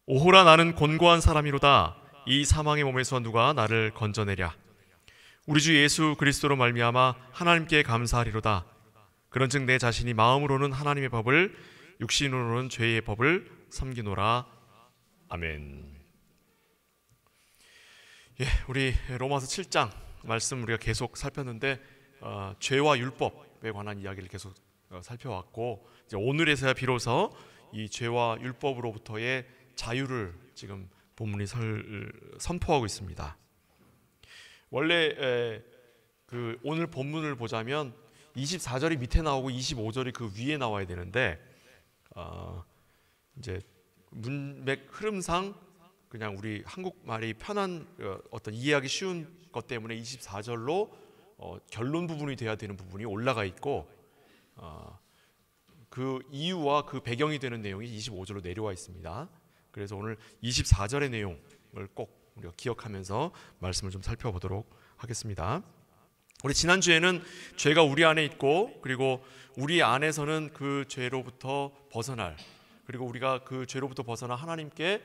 오호라 나는 곤고한 사람이로다. 이 사망의 몸에서 누가 나를 건져내랴. 우리 주 예수 그리스도로 말미암아 하나님께 감사하리로다. 그런즉 내 자신이 마음으로는 하나님의 법을, 육신으로는 죄의 법을 섬기노라. 아멘. 우리 로마서 7장 말씀 우리가 계속 살폈는데 죄와 율법에 관한 이야기를 계속 살펴왔고, 이제 오늘에서야 비로소 이 죄와 율법으로부터의 자유를 지금 본문이 선포하고 있습니다. 원래 오늘 본문을 보자면 24절이 밑에 나오고 25절이 그 위에 나와야 되는데, 이제 문맥 흐름상 그냥 우리 한국말이 편한 어떤 이해하기 쉬운 것 때문에 24절로 결론 부분이 돼야 되는 부분이 올라가 있고, 그 이유와 그 배경이 되는 내용이 25절로 내려와 있습니다. 그래서 오늘 24절의 내용을 꼭 우리가 기억하면서 말씀을 좀 살펴보도록 하겠습니다. 우리 지난주에는 죄가 우리 안에 있고, 그리고 우리 안에서는 그 죄로부터 벗어날, 그리고 우리가 그 죄로부터 벗어나 하나님께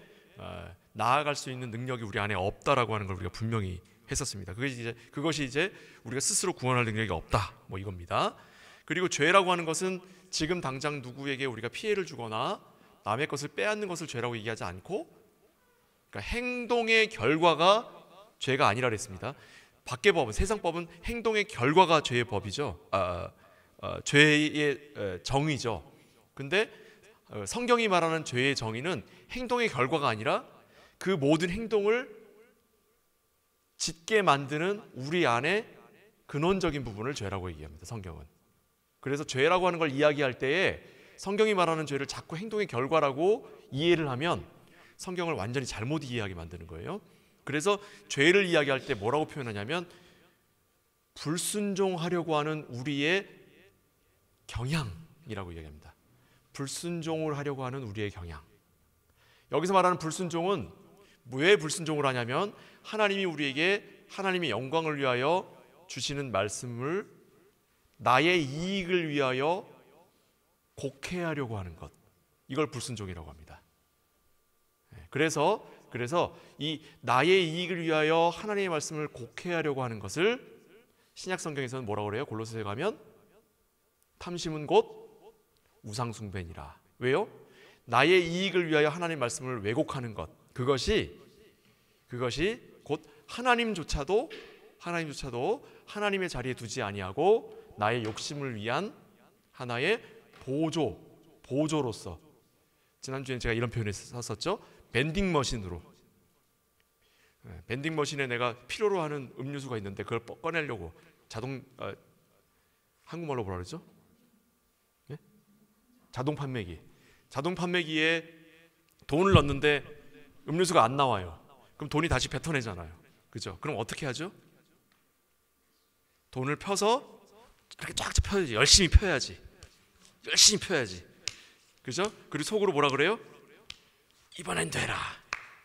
나아갈 수 있는 능력이 우리 안에 없다라고 하는 걸 우리가 분명히 했었습니다. 그것이 이제 우리가 스스로 구원할 능력이 없다, 뭐 이겁니다. 그리고 죄라고 하는 것은 지금 당장 누구에게 우리가 피해를 주거나 남의 것을 빼앗는 것을 죄라고 얘기하지 않고, 그러니까 행동의 결과가 죄가 아니라 그랬습니다. 밖의 법은, 세상 법은 행동의 결과가 죄의 법이죠. 죄의 정의죠. 근데 성경이 말하는 죄의 정의는 행동의 결과가 아니라 그 모든 행동을 짓게 만드는 우리 안에 근원적인 부분을 죄라고 얘기합니다, 성경은. 그래서 죄라고 하는 걸 이야기할 때에 성경이 말하는 죄를 자꾸 행동의 결과라고 이해를 하면 성경을 완전히 잘못 이해하게 만드는 거예요. 그래서 죄를 이야기할 때 뭐라고 표현하냐면 불순종하려고 하는 우리의 경향이라고 이야기합니다. 불순종을 하려고 하는 우리의 경향. 여기서 말하는 불순종은 왜 불순종을 하냐면 하나님이 우리에게 하나님의 영광을 위하여 주시는 말씀을 나의 이익을 위하여 곡해하려고 하는 것, 이걸 불순종이라고 합니다. 그래서 이 나의 이익을 위하여 하나님의 말씀을 곡해하려고 하는 것을 신약 성경에서는 뭐라고 그래요? 골로새에 가면 탐심은 곧 우상숭배니라. 왜요? 나의 이익을 위하여 하나님의 말씀을 왜곡하는 것, 그것이 곧 하나님조차도 하나님의 자리에 두지 아니하고 나의 욕심을 위한 하나의 보조로서, 지난주에 제가 이런 표현을 썼었죠. 밴딩머신으로, 밴딩머신에 내가 필요로 하는 음료수가 있는데 그걸 꺼내려고 한국말로 뭐라 그러죠? 네? 자동 판매기에 돈을 넣는데 음료수가 안 나와요. 그럼 돈이 다시 뱉어내잖아요. 그죠? 그럼 어떻게 하죠? 돈을 펴서 이렇게 쫙 펴야지. 열심히 펴야지. 그죠? 그리고 속으로 뭐라 그래요? 이번엔 되라.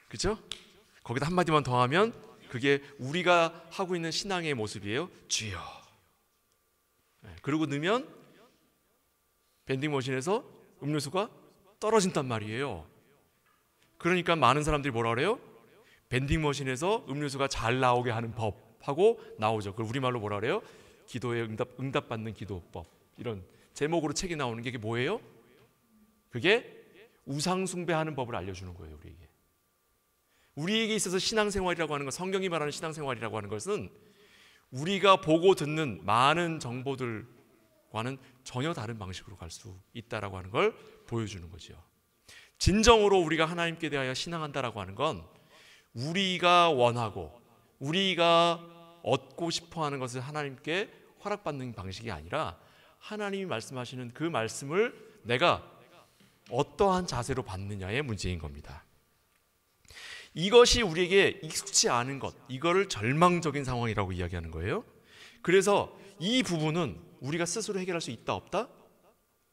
그죠? 거기다 한마디만 더 하면 그게 우리가 하고 있는 신앙의 모습이에요. 주여. 그리고 넣으면 밴딩머신에서 음료수가 떨어진단 말이에요. 그러니까 많은 사람들이 뭐라 그래요? 밴딩머신에서 음료수가 잘 나오게 하는 법 하고 나오죠. 그걸 우리말로 뭐라 그래요? 기도에 응답받는 기도법, 이런 제목으로 책이 나오는 게 뭐예요? 그게 우상숭배하는 법을 알려주는 거예요. 우리에게 있어서 신앙생활이라고 하는 것, 성경이 말하는 신앙생활이라고 하는 것은 우리가 보고 듣는 많은 정보들과는 전혀 다른 방식으로 갈 수 있다라고 하는 걸 보여주는 거죠. 진정으로 우리가 하나님께 대하여 신앙한다라고 하는 건 우리가 원하고 우리가 얻고 싶어하는 것을 하나님께 허락받는 방식이 아니라 하나님이 말씀하시는 그 말씀을 내가 어떠한 자세로 받느냐의 문제인 겁니다. 이것이 우리에게 익숙치 않은 것, 이거를 절망적인 상황이라고 이야기하는 거예요. 그래서 이 부분은 우리가 스스로 해결할 수 있다 없다?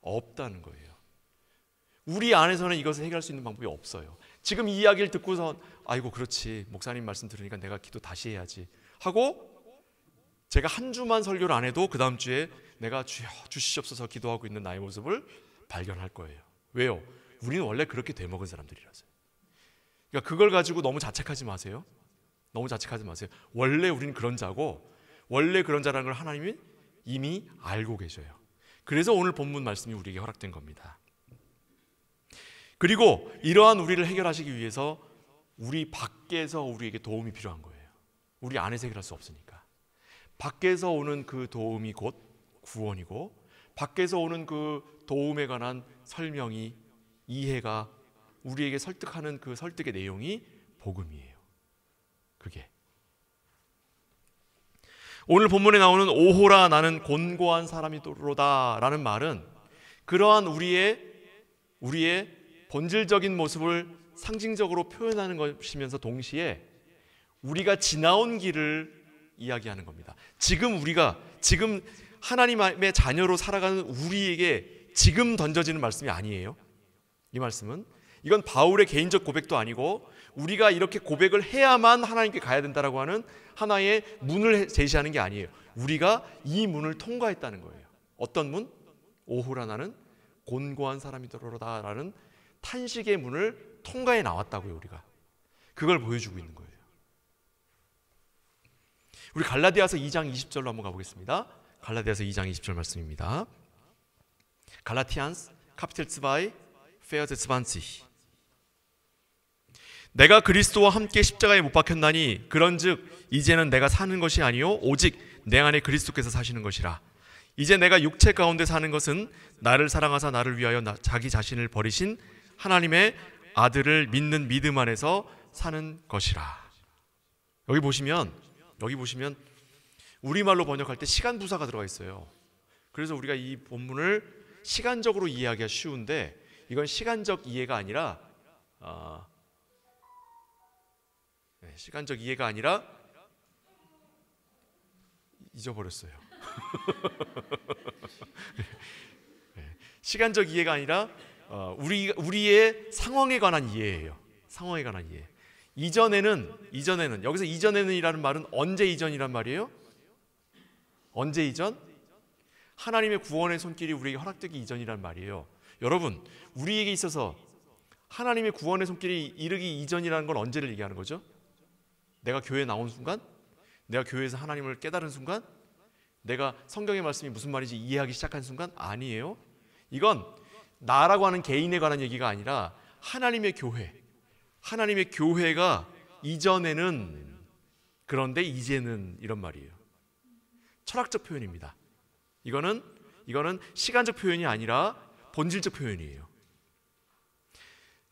없다는 거예요. 우리 안에서는 이것을 해결할 수 있는 방법이 없어요. 지금 이 이야기를 듣고서 아이고 그렇지, 목사님 말씀 들으니까 내가 기도 다시 해야지 하고 제가 한 주만 설교를 안 해도 그 다음 주에 내가 주여 주시옵소서 기도하고 있는 나의 모습을 발견할 거예요. 왜요? 우리는 원래 그렇게 되먹은 사람들이라서요. 그러니까 그걸 가지고 너무 자책하지 마세요. 너무 자책하지 마세요. 원래 우리는 그런 자고, 원래 그런 자라는 걸 하나님이 이미 알고 계셔요. 그래서 오늘 본문 말씀이 우리에게 허락된 겁니다. 그리고 이러한 우리를 해결하시기 위해서 우리 밖에서 우리에게 도움이 필요한 거예요. 우리 안에서 해결할 수 없으니까. 밖에서 오는 그 도움이 곧 구원이고, 밖에서 오는 그 도움에 관한 설명이, 이해가, 우리에게 설득하는 그 설득의 내용이 복음이에요. 그게 오늘 본문에 나오는 오호라 나는 곤고한 사람이로다 라는 말은 그러한 우리의 본질적인 모습을 상징적으로 표현하는 것이면서 동시에 우리가 지나온 길을 이야기하는 겁니다. 지금 하나님의 자녀로 살아가는 우리에게 지금 던져지는 말씀이 아니에요. 이 말씀은, 이건 바울의 개인적 고백도 아니고 우리가 이렇게 고백을 해야만 하나님께 가야 된다라고 하는 하나의 문을 제시하는 게 아니에요. 우리가 이 문을 통과했다는 거예요. 어떤 문? 오호라 나는 곤고한 사람이더라라는 탄식의 문을 통과해 나왔다고요. 우리가 그걸 보여주고 있는 거예요. 우리 갈라디아서 2장 20절로 한번 가보겠습니다. 갈라디아서 2장 20절 말씀입니다. 갈라티안스 카피텔 2 페어즈 20. 내가 그리스도와 함께 십자가에 못 박혔나니 그런즉 이제는 내가 사는 것이 아니요 오직 내 안에 그리스도께서 사시는 것이라. 이제 내가 육체 가운데 사는 것은 나를 사랑하사 나를 위하여 자기 자신을 버리신 하나님의 아들을 믿는 믿음 안에서 사는 것이라. 여기 보시면 우리말로 번역할 때 시간 부사가 들어가 있어요. 그래서 우리가 이 본문을 시간적으로 이해하기가 쉬운데 이건 시간적 이해가 아니라 잊어버렸어요. 시간적 이해가 아니라 우리의 상황에 관한 이해예요. 상황에 관한 이해. 이전에는 여기서 이전에는이라는 말은 언제 이전이란 말이에요? 언제 이전? 하나님의 구원의 손길이 우리에게 허락되기 이전이란 말이에요. 여러분, 우리에게 있어서 하나님의 구원의 손길이 이르기 이전이라는 건 언제를 얘기하는 거죠? 내가 교회에 나온 순간? 내가 교회에서 하나님을 깨달은 순간? 내가 성경의 말씀이 무슨 말인지 이해하기 시작한 순간? 아니에요. 이건 나라고 하는 개인에 관한 얘기가 아니라 하나님의 교회가 이전에는 그런데 이제는 이런 말이에요. 철학적 표현입니다. 이거는 시간적 표현이 아니라 본질적 표현이에요.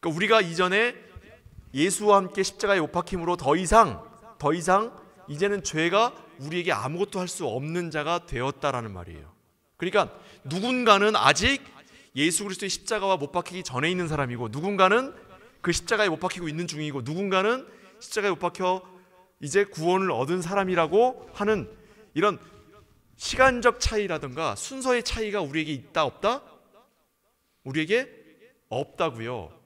그러니까 우리가 이전에 예수와 함께 십자가에 못 박힘으로 더 이상 이제는 죄가 우리에게 아무것도 할 수 없는 자가 되었다라는 말이에요. 그러니까 누군가는 아직 예수 그리스도의 십자가와 못 박히기 전에 있는 사람이고, 누군가는 그 십자가에 못 박히고 있는 중이고, 누군가는 십자가에 못 박혀 이제 구원을 얻은 사람이라고 하는 이런 시간적 차이라든가 순서의 차이가 우리에게 있다 없다? 우리에게 없다고요.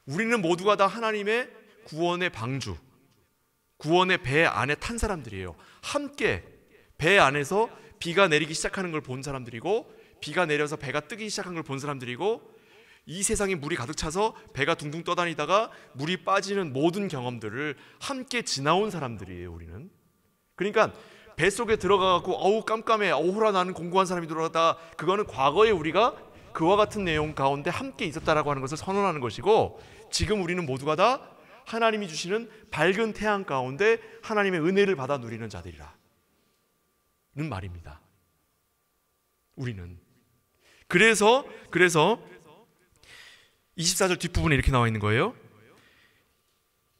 우리는 모두가 다 하나님의 구원의 방주, 구원의 배 안에 탄 사람들이에요. 함께 배 안에서 비가 내리기 시작하는 걸 본 사람들이고, 비가 내려서 배가 뜨기 시작한 걸 본 사람들이고, 이 세상에 물이 가득 차서 배가 둥둥 떠다니다가 물이 빠지는 모든 경험들을 함께 지나온 사람들이에요. 우리는. 그러니까 뱃속에 들어가갖고 어우 깜깜해, 오호라 나는 공고한 사람이 들어가다, 그거는 과거에 우리가 그와 같은 내용 가운데 함께 있었다라고 하는 것을 선언하는 것이고, 지금 우리는 모두가 다 하나님이 주시는 밝은 태양 가운데 하나님의 은혜를 받아 누리는 자들이라는 말입니다. 우리는. 그래서 24절 뒷부분에 이렇게 나와 있는 거예요.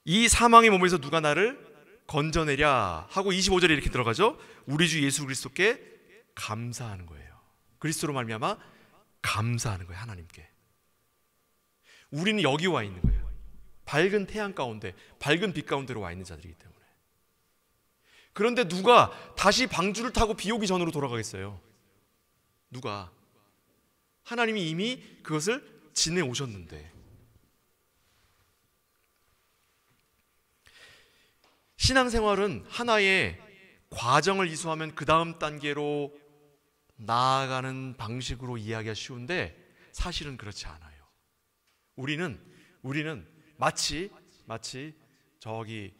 이 사망의 몸에서 누가 나를 건져내랴 하고 25절에 이렇게 들어가죠. 우리 주 예수 그리스도께 감사하는 거예요. 그리스도로 말미암아 감사하는 거예요. 하나님께. 우리는 여기 와 있는 거예요. 밝은 태양 가운데, 밝은 빛 가운데로 와 있는 자들이기 때문에. 그런데 누가 다시 방주를 타고 비 오기 전으로 돌아가겠어요? 누가? 하나님이 이미 그것을 지내오셨는데. 신앙생활은 하나의 과정을 이수하면 그 다음 단계로 나아가는 방식으로 이해하기가 쉬운데 사실은 그렇지 않아요. 우리는 마치 마치 저기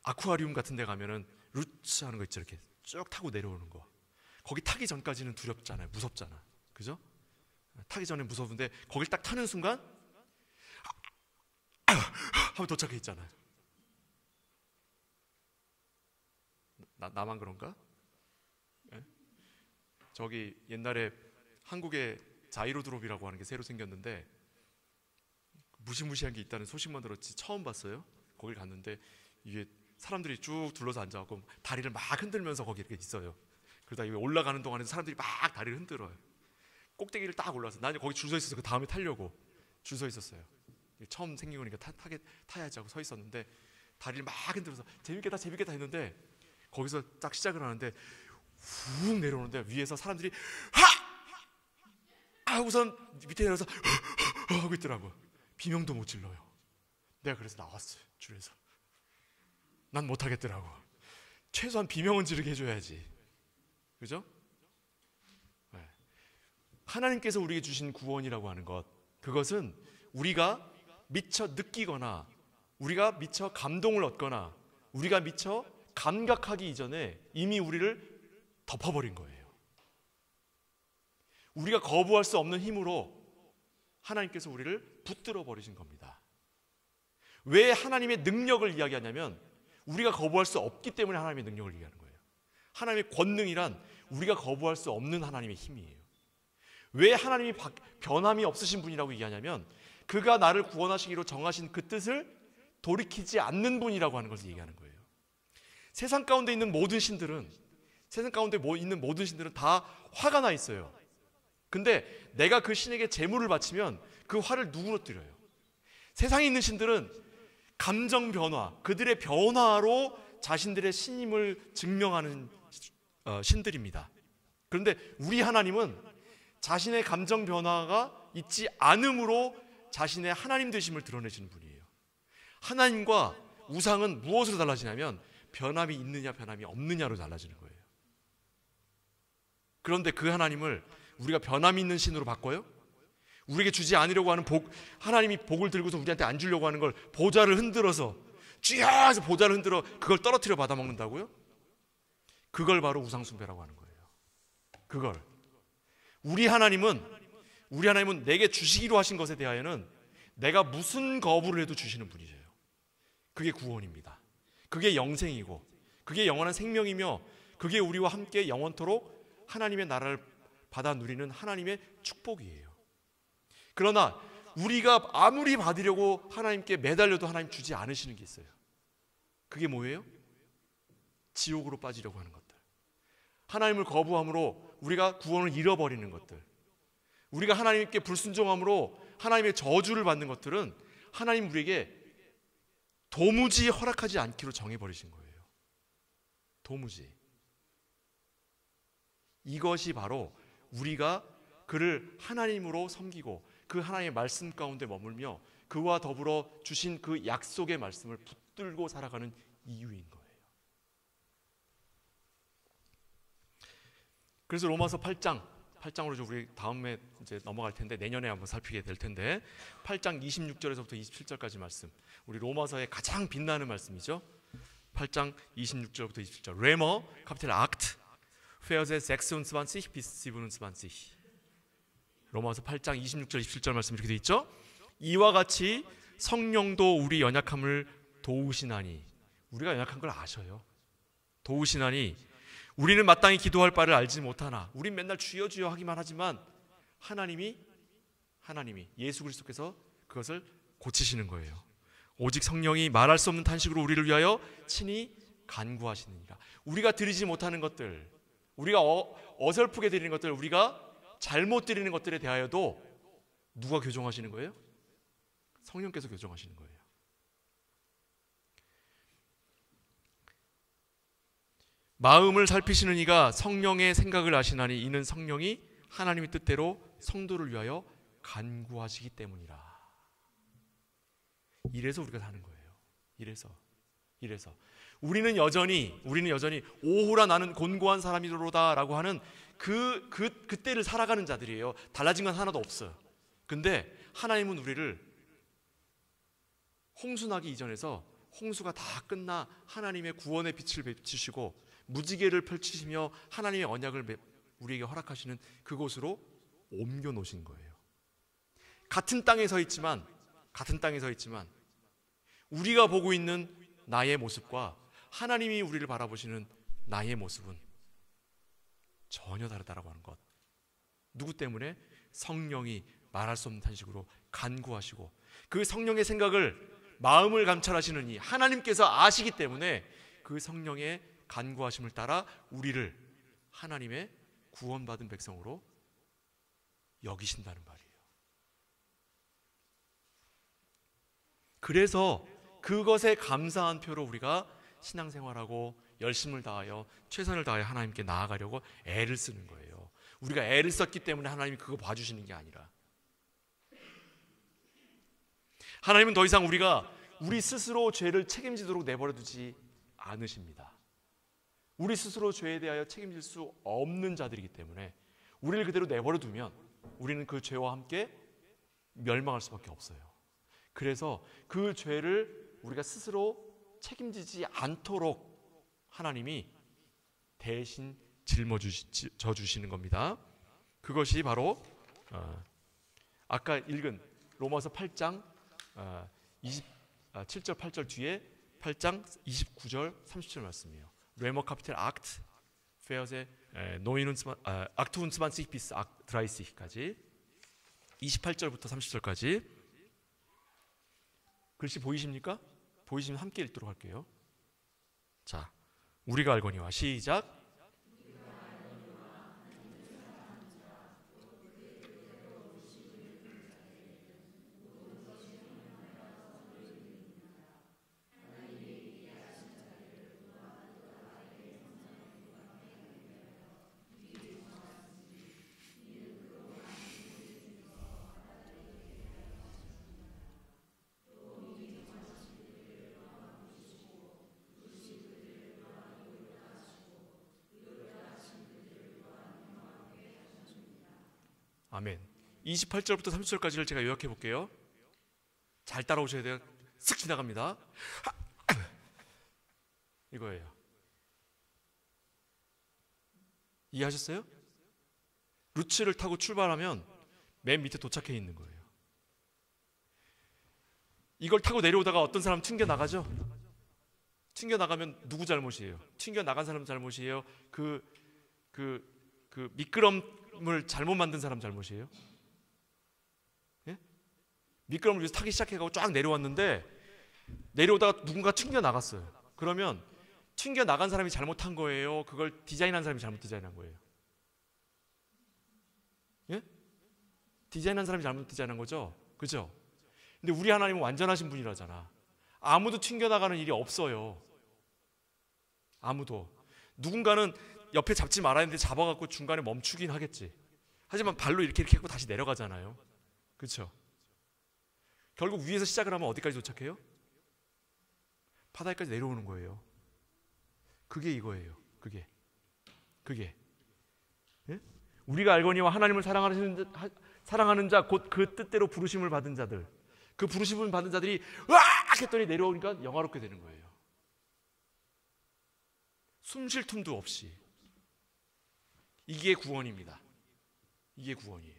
아쿠아리움 같은 데 가면은 루츠 하는 거 있죠. 이렇게 쭉 타고 내려오는 거. 거기 타기 전까지는 두렵잖아요. 무섭잖아. 그죠? 타기 전에 무서운데 거길 딱 타는 순간 하면 도착해 있잖아요. 나만 그런가? 예? 저기 옛날에 한국에 자이로드롭이라고 하는 게 새로 생겼는데 무시무시한 게 있다는 소식만 들었지 처음 봤어요. 거길 갔는데 이게 사람들이 쭉 둘러서 앉아갖고 다리를 막 흔들면서 거기 이렇게 있어요. 그러다 올라가는 동안에 사람들이 막 다리를 흔들어요. 꼭대기를 딱 올라서 나는 거기 줄 서 있어서 그 다음에 타려고 줄 서 있었어요. 처음 생긴 거니까 타야지 하고 서 있었는데 다리를 막 흔들어서 재밌겠다 했는데 거기서 딱 시작을 하는데 훅 내려오는데 위에서 사람들이 하고선 밑에 내려서 하고 있더라고. 비명도 못 질러요. 내가 그래서 나왔어요. 줄에서. 난 못하겠더라고. 최소한 비명은 지르게 해줘야지. 그죠? 네. 하나님께서 우리에게 주신 구원이라고 하는 것, 그것은 우리가 미처 느끼거나 우리가 미처 감동을 얻거나 우리가 미처 감각하기 이전에 이미 우리를 덮어버린 거예요. 우리가 거부할 수 없는 힘으로 하나님께서 우리를 붙들어 버리신 겁니다. 왜 하나님의 능력을 이야기하냐면 우리가 거부할 수 없기 때문에 하나님의 능력을 얘기하는 거예요. 하나님의 권능이란 우리가 거부할 수 없는 하나님의 힘이에요. 왜 하나님이 변함이 없으신 분이라고 얘기하냐면 그가 나를 구원하시기로 정하신 그 뜻을 돌이키지 않는 분이라고 하는 것을 얘기하는 거예요. 세상 가운데 있는 모든 신들은 다 화가 나 있어요. 근데 내가 그 신에게 제물을 바치면 그 화를 누그러뜨려요. 세상에 있는 신들은 감정 변화, 그들의 변화로 자신들의 신임을 증명하는 신들입니다. 그런데 우리 하나님은 자신의 감정 변화가 있지 않음으로 자신의 하나님 되심을 드러내시는 분이에요. 하나님과 우상은 무엇으로 달라지냐면 변함이 있느냐 변함이 없느냐로 달라지는 거예요. 그런데 그 하나님을 우리가 변함이 있는 신으로 바꿔요? 우리에게 주지 않으려고 하는 하나님이 복을 들고서 우리한테 안 주려고 하는 걸 보좌를 흔들어서 쥐야 해서 보좌를 흔들어 그걸 떨어뜨려 받아먹는다고요? 그걸 바로 우상숭배라고 하는 거예요. 그걸 우리 하나님은 내게 주시기로 하신 것에 대하여는 내가 무슨 거부를 해도 주시는 분이세요. 그게 구원입니다. 그게 영생이고 그게 영원한 생명이며 그게 우리와 함께 영원토록 하나님의 나라를 받아 누리는 하나님의 축복이에요. 그러나 우리가 아무리 받으려고 하나님께 매달려도 하나님 주지 않으시는 게 있어요. 그게 뭐예요? 지옥으로 빠지려고 하는 것들. 하나님을 거부함으로 우리가 구원을 잃어버리는 것들. 우리가 하나님께 불순종함으로 하나님의 저주를 받는 것들은 하나님 우리에게 도무지 허락하지 않기로 정해버리신 거예요. 도무지. 이것이 바로 우리가 그를 하나님으로 섬기고 그 하나님의 말씀 가운데 머물며 그와 더불어 주신 그 약속의 말씀을 붙들고 살아가는 이유인 거예요. 그래서 로마서 8장으로 우리 다음에 이제 넘어갈 텐데 내년에 한번 살피게 될 텐데 8장 26절에서부터 27절까지 말씀, 우리 로마서의 가장 빛나는 말씀이죠. 8장 26절부터 27절. Römer Kapitel 8 Verse 26 bis 27. 로마서 8장 26절 27절 말씀 이렇게 되어 있죠. 이와 같이 성령도 우리 연약함을 도우시나니, 우리가 연약한 걸 아셔요. 도우시나니 우리는 마땅히 기도할 바를 알지 못하나, 우린 맨날 주여 주여 하기만 하지만 하나님이 예수 그리스도께서 그것을 고치시는 거예요. 오직 성령이 말할 수 없는 탄식으로 우리를 위하여 친히 간구하시느니라. 우리가 드리지 못하는 것들, 우리가 어설프게 드리는 것들, 우리가 잘못 드리는 것들에 대하여도 누가 교정하시는 거예요? 성령께서 교정하시는 거예요. 마음을 살피시는 이가 성령의 생각을 아시나니 이는 성령이 하나님의 뜻대로 성도를 위하여 간구하시기 때문이라. 이래서 우리가 사는 거예요. 이래서 우리는 여전히 오호라 나는 곤고한 사람이로다라고 하는 그때를 살아가는 자들이에요. 달라진 건 하나도 없어요. 근데 하나님은 우리를 홍수 나기 이전에서 홍수가 다 끝나 하나님의 구원의 빛을 비추시고 무지개를 펼치시며 하나님의 언약을 우리에게 허락하시는 그곳으로 옮겨 놓으신 거예요. 같은 땅에 서 있지만 우리가 보고 있는 나의 모습과 하나님이 우리를 바라보시는 나의 모습은 전혀 다르다라고 하는 것. 누구 때문에? 성령이 말할 수 없는 탄식으로 간구하시고 그 성령의 생각을 마음을 감찰하시는 이 하나님께서 아시기 때문에 그 성령의 간구하심을 따라 우리를 하나님의 구원받은 백성으로 여기신다는 말이에요. 그래서 그것에 감사한 표로 우리가 신앙생활하고 열심을 다하여 최선을 다하여 하나님께 나아가려고 애를 쓰는 거예요. 우리가 애를 썼기 때문에 하나님이 그거 봐주시는 게 아니라, 하나님은 더 이상 우리 스스로 죄를 책임지도록 내버려 두지 않으십니다. 우리 스스로 죄에 대하여 책임질 수 없는 자들이기 때문에 우리를 그대로 내버려 두면 우리는 그 죄와 함께 멸망할 수밖에 없어요. 그래서 그 죄를 우리가 스스로 책임지지 않도록 하나님이 대신 짊어져 주시는 겁니다. 그것이 바로 아까 읽은 로마서 8장 7절 8절 뒤에 8장 29절 30절 말씀이에요. Römer Kapitel 8 Verse 28 bis 30까지 28절부터 30절까지 글씨 보이십니까? 보이시면 함께 읽도록 할게요. 자, 우리가 알거니와 시작. 아멘. 28절부터 30절까지를 제가 요약해 볼게요. 잘 따라오셔야 돼요. 쓱 지나갑니다. 이거예요. 이해하셨어요? 루츠를 타고 출발하면 맨 밑에 도착해 있는 거예요. 이걸 타고 내려오다가 어떤 사람 튕겨 나가죠? 튕겨 나가면 누구 잘못이에요? 튕겨 나간 사람 잘못이에요? 그 미끄럼을 잘못 만든 사람 잘못이에요? 예? 미끄럼을 위해서 타기 시작해가지고 쫙 내려왔는데 내려오다가 누군가 튕겨 나갔어요. 그러면 튕겨 나간 사람이 잘못한 거예요? 그걸 디자인한 사람이 잘못 디자인한 거예요? 예? 디자인한 사람이 잘못 디자인한 거죠? 그죠? 근데 우리 하나님은 완전하신 분이라잖아. 아무도 튕겨 나가는 일이 없어요. 아무도. 누군가는 옆에 잡지 말아야 하는데 잡아갖고 중간에 멈추긴 하겠지. 하지만 발로 이렇게 하고 다시 내려가잖아요. 그렇죠? 결국 위에서 시작을 하면 어디까지 도착해요? 바다에까지 내려오는 거예요. 그게 이거예요. 그게 예? 우리가 알거니와 하나님을 사랑하는 자 곧 그 뜻대로 부르심을 받은 자들, 그 부르심을 받은 자들이 으악 했더니 내려오니까 영화롭게 되는 거예요. 숨 쉴 틈도 없이. 이게 구원입니다. 이게 구원이에요.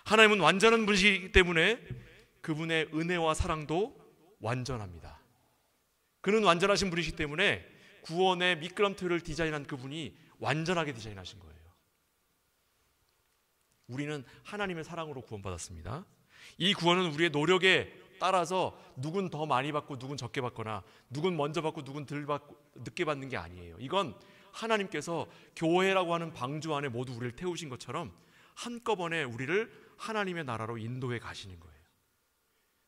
하나님은 완전한 분이시기 때문에 그분의 은혜와 사랑도 완전합니다. 그는 완전하신 분이시기 때문에 구원의 미끄럼틀을 디자인한 그분이 완전하게 디자인하신 거예요. 우리는 하나님의 사랑으로 구원받았습니다. 이 구원은 우리의 노력에 따라서 누군 더 많이 받고 누군 적게 받거나 누군 먼저 받고 누군 덜 받고 늦게 받는 게 아니에요. 이건 하나님께서 교회라고 하는 방주 안에 모두 우리를 태우신 것처럼 한꺼번에 우리를 하나님의 나라로 인도해 가시는 거예요.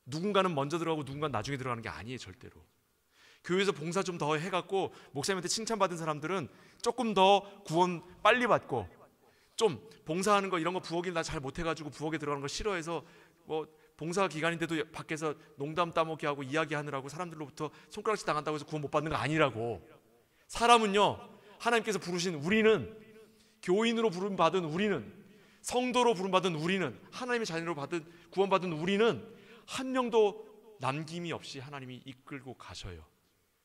누군가는 먼저 들어가고 누군가는 나중에 들어가는 게 아니에요. 절대로. 교회에서 봉사 좀 더 해갖고 목사님한테 칭찬받은 사람들은 조금 더 구원 빨리 받고, 좀 봉사하는 거 이런 거 부엌일 나 잘 못해가지고 부엌에 들어가는 거 싫어해서 뭐 봉사 기간인데도 밖에서 농담 따먹기 하고 이야기하느라고 사람들로부터 손가락질 당한다고 해서 구원 못 받는 거 아니라고. 사람은요, 하나님께서 부르신 우리는, 교인으로 부름받은 우리는, 성도로 부름받은 우리는, 하나님의 자녀로 구원받은 우리는 한 명도 남김이 없이 하나님이 이끌고 가셔요.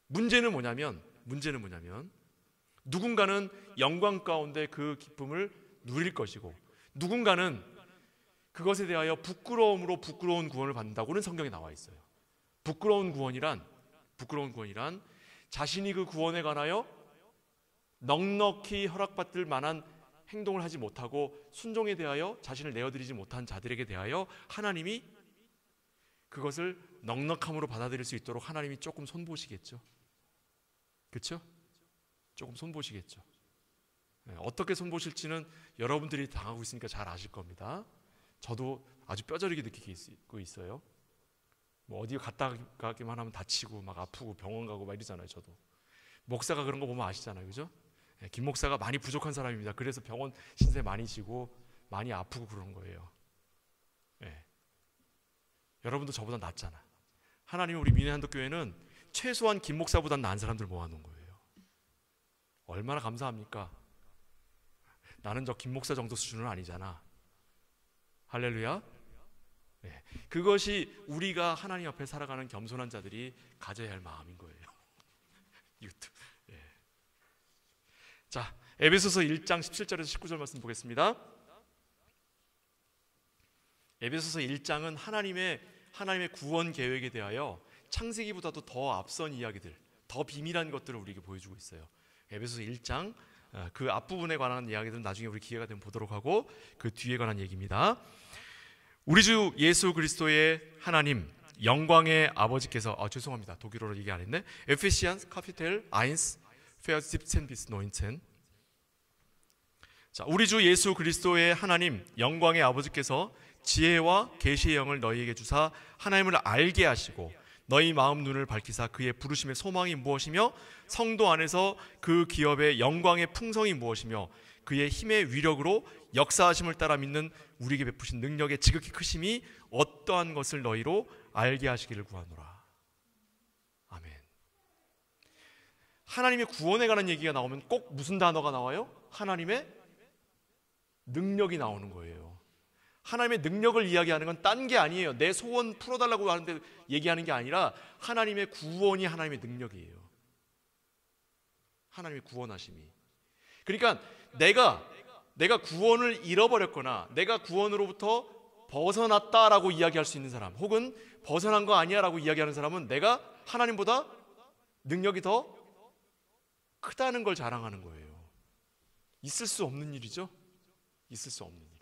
문제는 뭐냐면 누군가는 영광 가운데 그 기쁨을 누릴 것이고, 누군가는 그것에 대하여 부끄러움으로 부끄러운 구원을 받는다고는 성경에 나와 있어요. 부끄러운 구원이란 자신이 그 구원에 관하여 넉넉히 허락받을 만한 행동을 하지 못하고 순종에 대하여 자신을 내어드리지 못한 자들에게 대하여 하나님이 그것을 넉넉함으로 받아들일 수 있도록 하나님이 조금 손보시겠죠. 그렇죠? 조금 손보시겠죠. 어떻게 손보실지는 여러분들이 당하고 있으니까 잘 아실 겁니다. 저도 아주 뼈저리게 느끼고 있어요. 뭐 어디 갔다 가기만 하면 다치고 막 아프고 병원 가고 막 이러잖아요. 저도 목사가 그런 거 보면 아시잖아요. 그죠? 김 목사가 많이 부족한 사람입니다. 그래서 병원 신세 많이 지고 많이 아프고 그런 거예요. 여러분도 저보다 낫잖아. 하나님이 우리 민해 한독교회는 최소한 김 목사보다 나은 사람들 모아놓은 거예요. 얼마나 감사합니까? 나는 저 김 목사 정도 수준은 아니잖아. 할렐루야. 그것이 우리가 하나님 앞에 살아가는 겸손한 자들이 가져야 할 마음인 거예요. 자, 에베소서 1장 17절에서 19절 말씀 보겠습니다. 에베소서 1장은 하나님의 구원 계획에 대하여 창세기보다도 더 앞선 이야기들, 더 비밀한 것들을 우리에게 보여주고 있어요. 에베소서 1장 그 앞부분에 관한 이야기들은 나중에 우리 기회가 되면 보도록 하고, 그 뒤에 관한 얘기입니다. 우리 주 예수 그리스도의 하나님 영광의 아버지께서, 죄송합니다, 독일어로 얘기 안 했네. 에페시안스 카피텔 아인스 페어 17 비스 노인첸. 자, 우리 주 예수 그리스도의 하나님 영광의 아버지께서 지혜와 계시의 영을 너희에게 주사 하나님을 알게 하시고 너희 마음 눈을 밝히사 그의 부르심의 소망이 무엇이며 성도 안에서 그 기업의 영광의 풍성이 무엇이며 그의 힘의 위력으로 역사하심을 따라 믿는 우리에게 베푸신 능력의 지극히 크심이 어떠한 것을 너희로 알게 하시기를 구하노라. 아멘. 하나님의 구원에 관한 얘기가 나오면 꼭 무슨 단어가 나와요? 하나님의 능력이 나오는 거예요. 하나님의 능력을 이야기하는 건 딴 게 아니에요. 내 소원 풀어달라고 하는데 얘기하는 게 아니라 하나님의 구원이 하나님의 능력이에요. 하나님의 구원하심이. 그러니까 내가 구원을 잃어버렸거나 내가 구원으로부터 벗어났다라고 이야기할 수 있는 사람, 혹은 벗어난 거 아니야 라고 이야기하는 사람은 내가 하나님보다 능력이 더 크다는 걸 자랑하는 거예요. 있을 수 없는 일이죠. 있을 수 없는 일이에요.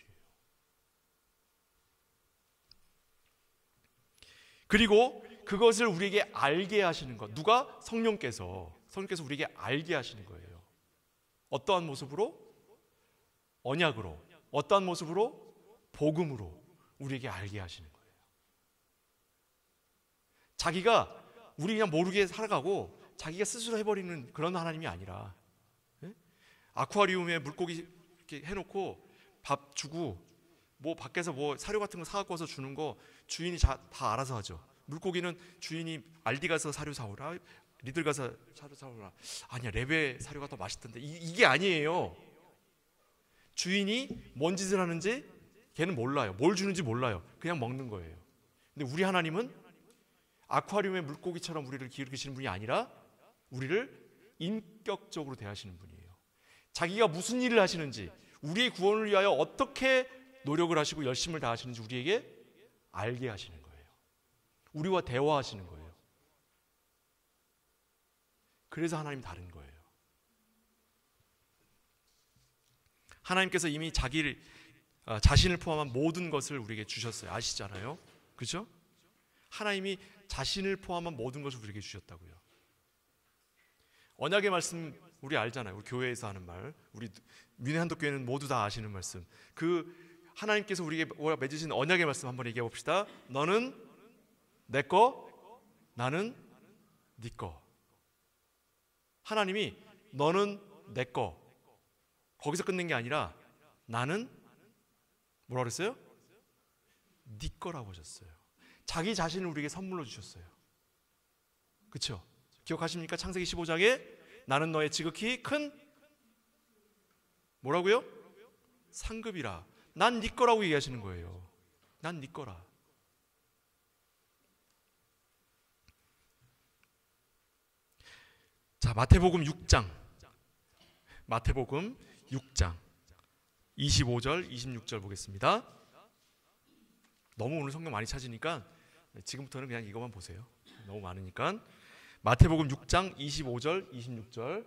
그리고 그것을 우리에게 알게 하시는 것, 누가? 성령께서 우리에게 알게 하시는 거예요. 어떠한 모습으로? 언약으로. 어떠한 모습으로? 복음으로 우리에게 알게 하시는 거예요. 자기가 우리 그냥 모르게 살아가고 자기가 스스로 해버리는 그런 하나님이 아니라, 아쿠아리움에 물고기 이렇게 해놓고 밥 주고 뭐 밖에서 뭐 사료 같은 거 사갖고 와서 주는 거 주인이 다 알아서 하죠. 물고기는 주인이 알디 가서 사료 사오라, 리들 가서 사료 사오라, 아니야 레베 사료가 더 맛있던데, 이게 아니에요. 주인이 뭔 짓을 하는지 걔는 몰라요. 뭘 주는지 몰라요. 그냥 먹는 거예요. 근데 우리 하나님은 아쿠아리움의 물고기처럼 우리를 기르시는 분이 아니라 우리를 인격적으로 대하시는 분이에요. 자기가 무슨 일을 하시는지, 우리의 구원을 위하여 어떻게 노력을 하시고 열심을 다하시는지 우리에게 알게 하시는 거예요. 우리와 대화하시는 거예요. 그래서 하나님 다른 거예요. 하나님께서 이미 자신을 포함한 모든 것을 우리에게 주셨어요. 아시잖아요. 그렇죠? 하나님이 자신을 포함한 모든 것을 우리에게 주셨다고요. 언약의 말씀 우리 알잖아요. 우리 교회에서 하는 말, 우리 민해 한독교회는 모두 다 아시는 말씀. 그 하나님께서 우리에게 맺으신 언약의 말씀 한번 얘기해 봅시다. 너는 내 거, 나는 네 거. 하나님이 너는 내 거, 거기서 끝낸 게 아니라 나는 뭐라 그랬어요? 네 거라고 하셨어요. 자기 자신을 우리에게 선물로 주셨어요. 그렇죠? 기억하십니까? 창세기 15장에 나는 너의 지극히 큰 뭐라고요? 상급이라. 난 네 거라고 얘기하시는 거예요. 난 네 거라. 마태복음 6장 25절 26절 보겠습니다. 너무 오늘 성경 많이 찾으니까 지금부터는 그냥 이것만 보세요. 너무 많으니까. 마태복음 6장 25절 26절.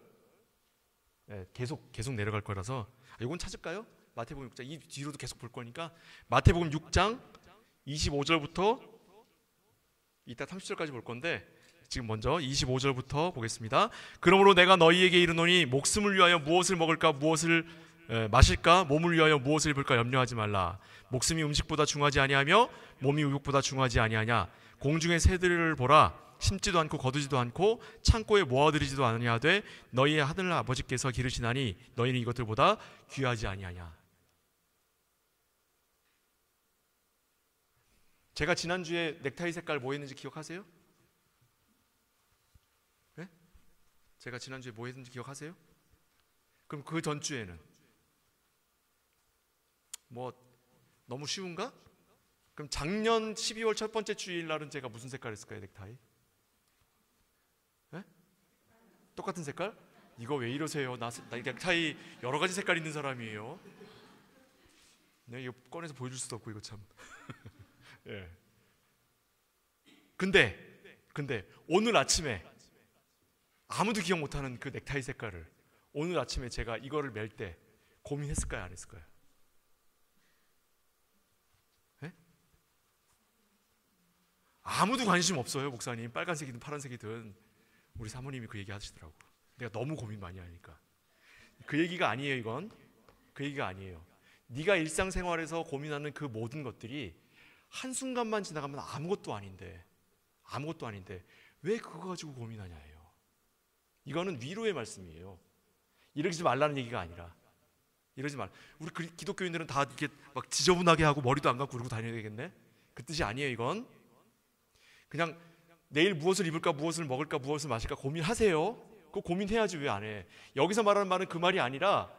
계속 내려갈 거라서 이건 찾을까요? 마태복음 6장 이 뒤로도 계속 볼 거니까 마태복음 6장 25절부터 이따 30절까지 볼 건데 지금 먼저 25절부터 보겠습니다. 그러므로 내가 너희에게 이르노니 목숨을 위하여 무엇을 먹을까 무엇을 마실까 몸을 위하여 무엇을 입을까 염려하지 말라. 목숨이 음식보다 중하지 아니하며 몸이 의복보다 중하지 아니하냐. 공중의 새들을 보라. 심지도 않고 거두지도 않고 창고에 모아들이지도 아니하되 너희의 하늘 아버지께서 기르시나니 너희는 이것들보다 귀하지 아니하냐. 제가 지난주에 넥타이 색깔 뭐 했는지 기억하세요? 네? 제가 지난주에 뭐 했는지 기억하세요? 그럼 그 전주에는 뭐 너무 쉬운가? 그럼 작년 12월 첫 번째 주일 날은 제가 무슨 색깔 했을까요? 넥타이? 네? 똑같은 색깔? 이거 왜 이러세요? 나 넥타이 여러 가지 색깔 있는 사람이에요. 네, 이거 꺼내서 보여줄 수도 없고 이거 참. 예. 근데 오늘 아침에 아무도 기억 못하는 그 넥타이 색깔을 오늘 아침에 제가 이거를 멜 때 고민했을까요? 안 했을까요? 예? 아무도 관심 없어요, 목사님. 빨간색이든 파란색이든. 우리 사모님이 그 얘기 하시더라고. 내가 너무 고민 많이 하니까. 그 얘기가 아니에요, 이건. 그 얘기가 아니에요. 네가 일상생활에서 고민하는 그 모든 것들이 한순간만 지나가면 아무것도 아닌데 왜 그거 가지고 고민하냐예요. 이거는 위로의 말씀이에요. 이러지 말라는 얘기가 아니라 이러지 말. 우리 기독교인들은 다 이렇게 막 지저분하게 하고 머리도 안 감고 그러고 다녀야 되겠네? 그 뜻이 아니에요. 이건 그냥 내일 무엇을 입을까 무엇을 먹을까 무엇을 마실까 고민하세요. 그거 고민해야지 왜 안 해. 여기서 말하는 말은 그 말이 아니라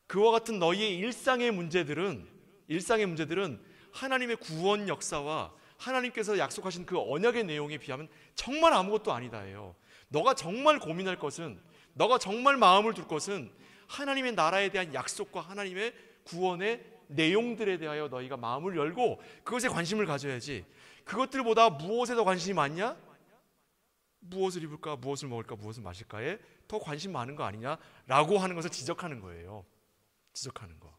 그와 같은 너희의 일상의 문제들은 하나님의 구원 역사와 하나님께서 약속하신 그 언약의 내용에 비하면 정말 아무것도 아니다예요. 너가 정말 고민할 것은, 너가 정말 마음을 둘 것은 하나님의 나라에 대한 약속과 하나님의 구원의 내용들에 대하여 너희가 마음을 열고 그것에 관심을 가져야지. 그것들보다 무엇에 더 관심이 많냐? 무엇을 입을까, 무엇을 먹을까, 무엇을 마실까에 더 관심 많은 거 아니냐라고 하는 것을 지적하는 거예요. 지적하는 거.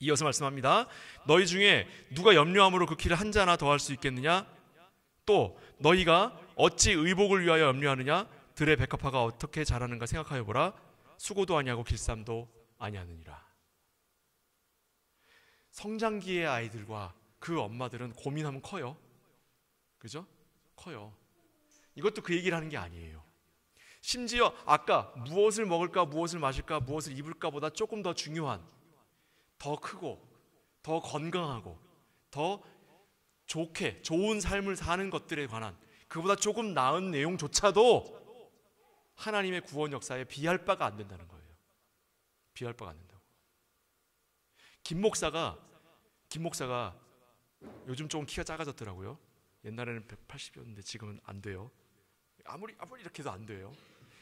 이어서 말씀합니다. 너희 중에 누가 염려함으로 그 키를 한 자나 더할 수 있겠느냐? 또 너희가 어찌 의복을 위하여 염려하느냐? 들의 백합화가 어떻게 자라는가 생각하여 보라. 수고도 아니하고 길쌈도 아니하느니라. 성장기의 아이들과 그 엄마들은 고민하면 커요. 그죠? 커요. 이것도 그 얘기를 하는 게 아니에요. 심지어 아까 무엇을 먹을까, 무엇을 마실까, 무엇을 입을까 보다 조금 더 중요한, 더 크고 더 건강하고 더 좋은 삶을 사는 것들에 관한 그보다 조금 나은 내용조차도 하나님의 구원 역사에 비할 바가 안 된다는 거예요. 비할 바가 안 된다고. 김 목사가 요즘 조금 키가 작아졌더라고요. 옛날에는 180이었는데 지금은 안 돼요. 아무리 이렇게 해도 안 돼요.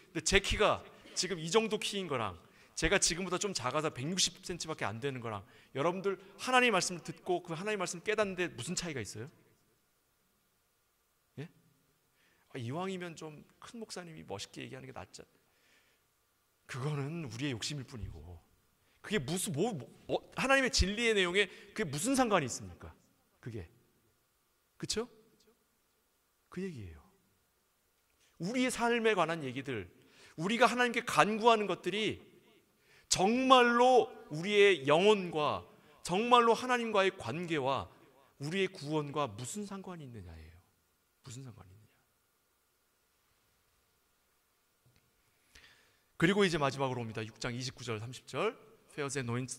근데 제 키가 지금 이 정도 키인 거랑 제가 지금보다 좀 작아서 160cm밖에 안 되는 거랑 여러분들 하나님의 말씀을 듣고 그 하나님의 말씀을 깨닫는데 무슨 차이가 있어요? 예? 이왕이면 좀 큰 목사님이 멋있게 얘기하는 게 낫지. 그거는 우리의 욕심일 뿐이고 그게 무슨 하나님의 진리의 내용에 그게 무슨 상관이 있습니까? 그게 그렇죠? 그 얘기예요. 우리의 삶에 관한 얘기들, 우리가 하나님께 간구하는 것들이 정말로 우리의 영혼과 정말로 하나님과의 관계와 우리의 구원과 무슨 상관이 있느냐예요. 무슨 상관이 있느냐. 그리고 이제 마지막으로 옵니다. 6장 29절 30절. 페어제 노인트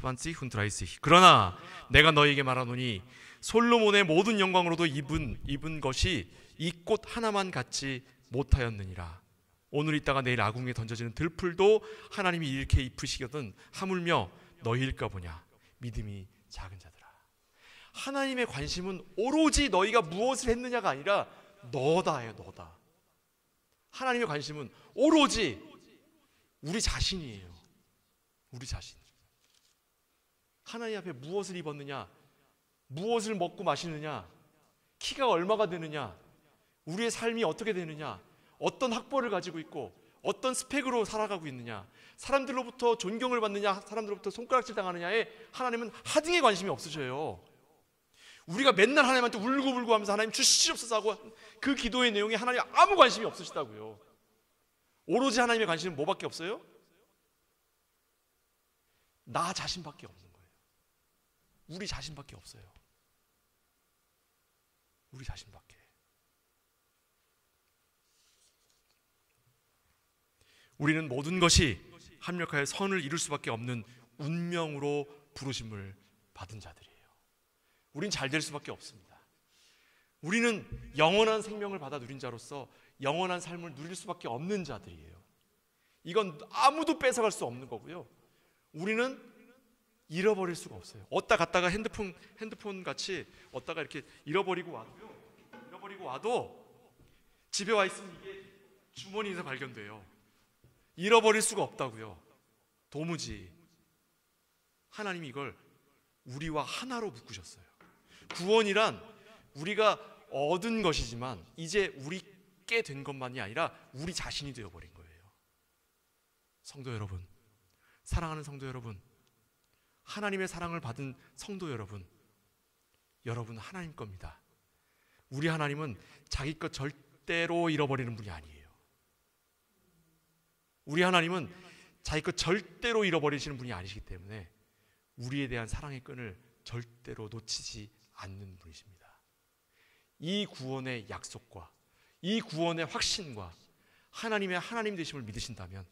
반시 훈트라이시. 그러나 내가 너희에게 말하노니 솔로몬의 모든 영광으로도 입은 것이 이 꽃 하나만 같지 못하였느니라. 오늘 있다가 내일 아궁에 던져지는 들풀도 하나님이 이렇게 입으시거든 하물며 너희일까 보냐. 믿음이 작은 자들아. 하나님의 관심은 오로지 너희가 무엇을 했느냐가 아니라 너다예요. 너다. 하나님의 관심은 오로지 우리 자신이에요. 우리 자신. 하나님 앞에 무엇을 입었느냐, 무엇을 먹고 마시느냐, 키가 얼마가 되느냐, 우리의 삶이 어떻게 되느냐, 어떤 학벌을 가지고 있고 어떤 스펙으로 살아가고 있느냐, 사람들로부터 존경을 받느냐, 사람들로부터 손가락질 당하느냐에 하나님은 하등의 관심이 없으셔요. 우리가 맨날 하나님한테 울고불고 하면서 하나님 주시옵소서 하고 그 기도의 내용에 하나님 아무 관심이 없으시다고요. 오로지 하나님의 관심은 뭐밖에 없어요? 나 자신밖에 없는 거예요. 우리 자신밖에 없어요. 우리 자신밖에. 우리는 모든 것이 합력하여 선을 이룰 수밖에 없는 운명으로 부르심을 받은 자들이에요. 우린 잘 될 수밖에 없습니다. 우리는 영원한 생명을 받아 누린 자로서 영원한 삶을 누릴 수밖에 없는 자들이에요. 이건 아무도 뺏어갈 수 없는 거고요. 우리는 잃어버릴 수가 없어요. 어디다 갔다가 핸드폰 같이 어디다가 이렇게 잃어버리고 와도 집에 와 있으면 이게 주머니에서 발견돼요. 잃어버릴 수가 없다고요. 도무지. 하나님이 이걸 우리와 하나로 묶으셨어요. 구원이란 우리가 얻은 것이지만 이제 우리께 된 것만이 아니라 우리 자신이 되어버린 거예요. 성도 여러분, 사랑하는 성도 여러분, 하나님의 사랑을 받은 성도 여러분, 여러분은 하나님 겁니다. 우리 하나님은 자기 것 절대로 잃어버리는 분이 아니에요. 우리 하나님은 자기 것 절대로 잃어버리시는 분이 아니시기 때문에 우리에 대한 사랑의 끈을 절대로 놓치지 않는 분이십니다. 이 구원의 약속과 이 구원의 확신과 하나님의 하나님 되심을 믿으신다면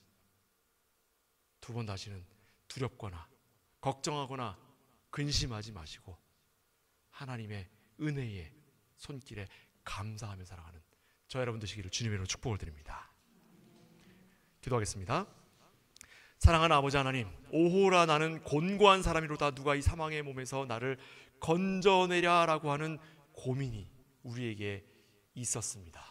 두 번 다시는 두렵거나 걱정하거나 근심하지 마시고 하나님의 은혜의 손길에 감사하며 살아가는 저 여러분 되시기를 주님의 이름으로 축복을 드립니다. 기도하겠습니다. 사랑하는 아버지 하나님, 오호라 나는 곤고한 사람이로다 누가 이 사망의 몸에서 나를 건져내랴라고 하는 고민이 우리에게 있었습니다.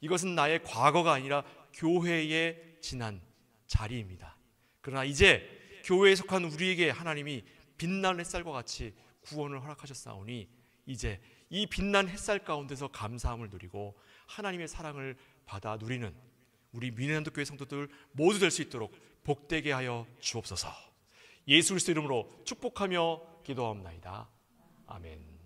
이것은 나의 과거가 아니라 교회에 지난 자리입니다. 그러나 이제 교회에 속한 우리에게 하나님이 빛난 햇살과 같이 구원을 허락하셨사오니 이제 이 빛난 햇살 가운데서 감사함을 누리고 하나님의 사랑을 받아 누리는 우리 미네한도교회 성도들 모두 될 수 있도록 복되게 하여 주옵소서. 예수 그리스도 이름으로 축복하며 기도하옵나이다. 아멘.